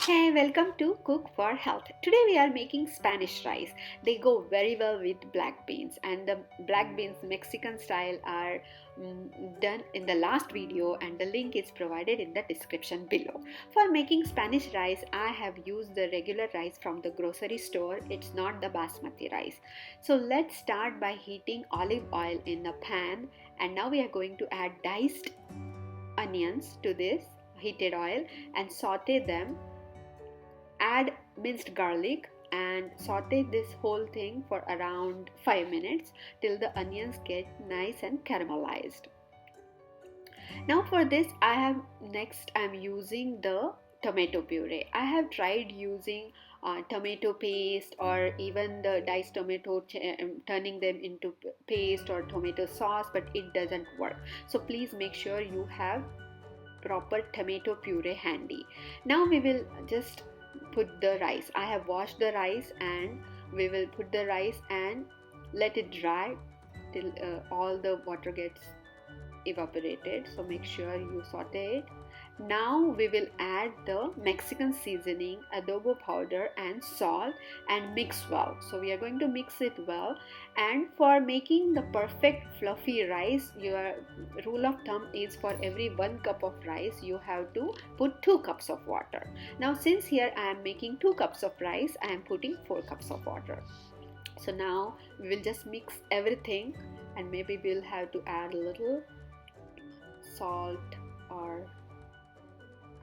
Hey, welcome to Cook for Health. Today we are making Spanish rice. They go very well with black beans, and the black beans Mexican style are done in the last video, and the link is provided in the description below. For making Spanish rice, I have used the regular rice from the grocery store. It's not the basmati rice. So let's start by heating olive oil in a pan, and now we are going to add diced onions to this heated oil and saute them. Add minced garlic and saute this whole thing for around 5 minutes till the onions get nice and caramelized. Now for this I'm using the tomato puree. I have tried using tomato paste or even the diced tomato, turning them into paste or tomato sauce, but it doesn't work. So please make sure you have proper tomato puree handy. Now we will just put the rice. I have washed the rice, and we will put the rice and let it dry till all the water gets evaporated. So make sure you saute it. Now we will add the Mexican seasoning, adobo powder and salt and mix well. So we are going to mix it well, and for making the perfect fluffy rice, your rule of thumb is for every 1 cup of rice you have to put 2 cups of water. Now since here I am making 2 cups of rice, I am putting 4 cups of water. So now we will just mix everything, and maybe we'll have to add a little salt, or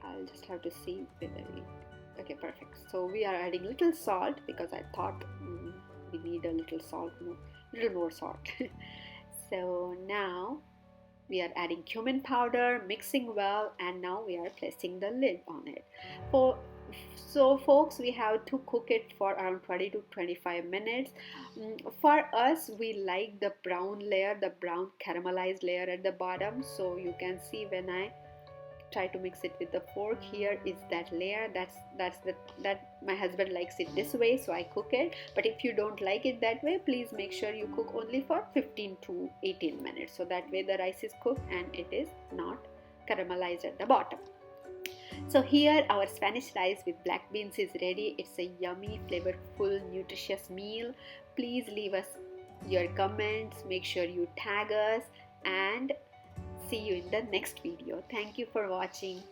I'll just have to see whether it. Okay, perfect. So we are adding little salt because I thought we need a little more salt. So now we are adding cumin powder, mixing well, and now we are placing the lid on it. So folks, we have to cook it for around 20 to 25 minutes. For us, we like the brown layer, the brown caramelized layer at the bottom. So you can see when I try to mix it with the fork, here is that layer. That my husband likes it this way, so I cook it. But if you don't like it that way, please make sure you cook only for 15 to 18 minutes, so that way the rice is cooked and it is not caramelized at the bottom. So here our Spanish rice with black beans is ready. It's a yummy, flavorful, nutritious meal. Please leave us your comments, make sure you tag us, and see you in the next video. Thank you for watching.